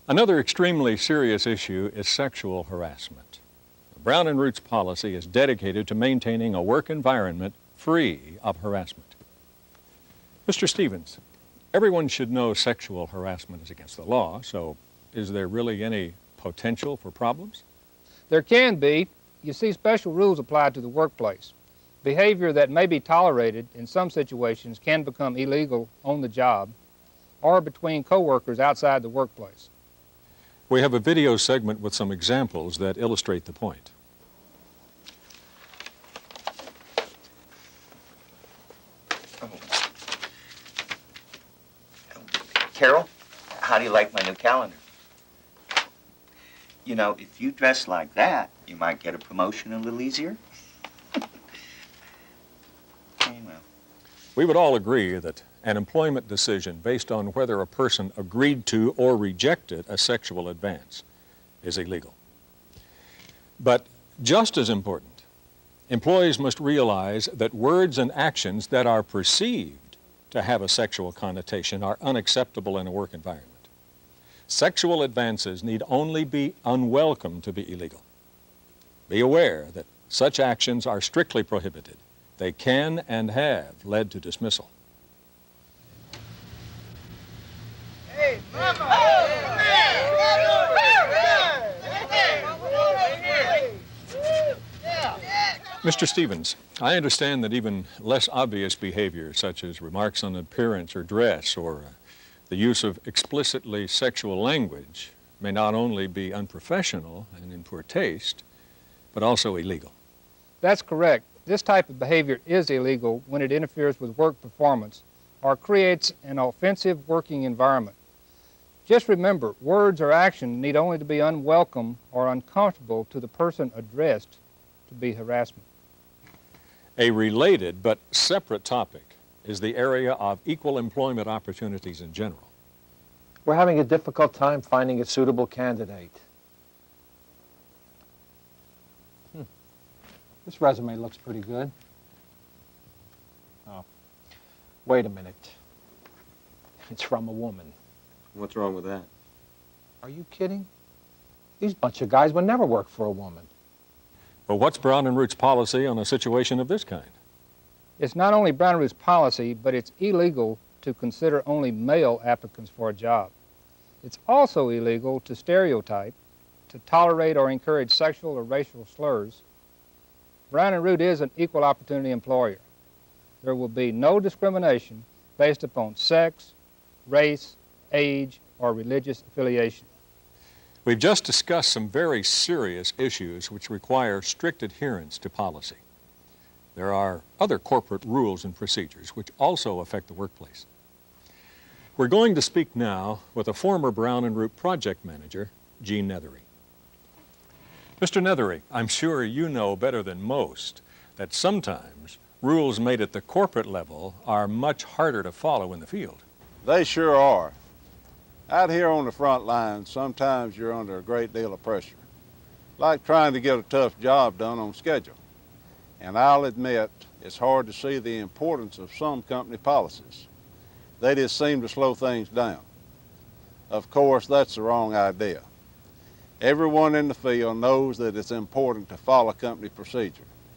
Another extremely serious issue is sexual harassment. The Brown and Roots policy is dedicated to maintaining a work environment free of harassment. Mr. Stevens, everyone should know sexual harassment is against the law, so is there really any potential for problems? There can be. You see, special rules apply to the workplace. Behavior that may be tolerated in some situations can become illegal on the job or between coworkers outside the workplace. We have a video segment with some examples that illustrate the point. Carol, how do you like my new calendar? You know, if you dress like that, you might get a promotion a little easier. Well. We would all agree that an employment decision based on whether a person agreed to or rejected a sexual advance is illegal. But just as important, employees must realize that words and actions that are perceived to have a sexual connotation are unacceptable in a work environment. Sexual advances need only be unwelcome to be illegal. Be aware that such actions are strictly prohibited. They can and have led to dismissal. Hey, mama! Mr. Stevens, I understand that even less obvious behavior, such as remarks on appearance or dress or the use of explicitly sexual language, may not only be unprofessional and in poor taste, but also illegal. That's correct. This type of behavior is illegal when it interferes with work performance or creates an offensive working environment. Just remember, words or action need only to be unwelcome or uncomfortable to the person addressed to be harassment. A related but separate topic is the area of equal employment opportunities in general. We're having a difficult time finding a suitable candidate. This resume looks pretty good. Oh, wait a minute. It's from a woman. What's wrong with that? Are you kidding? These bunch of guys would never work for a woman. But what's Brown and Root's policy on a situation of this kind? It's not only Brown and Root's policy, but it's illegal to consider only male applicants for a job. It's also illegal to stereotype, to tolerate or encourage sexual or racial slurs. Brown and Root is an equal opportunity employer. There will be no discrimination based upon sex, race, age, or religious affiliation. We've just discussed some very serious issues which require strict adherence to policy. There are other corporate rules and procedures which also affect the workplace. We're going to speak now with a former Brown and Root project manager, Gene Nethery. Mr. Nethery, I'm sure you know better than most that sometimes rules made at the corporate level are much harder to follow in the field. They sure are. Out here on the front line, sometimes you're under a great deal of pressure, like trying to get a tough job done on schedule. And I'll admit, it's hard to see the importance of some company policies. They just seem to slow things down. Of course, that's the wrong idea. Everyone in the field knows that it's important to follow company procedures.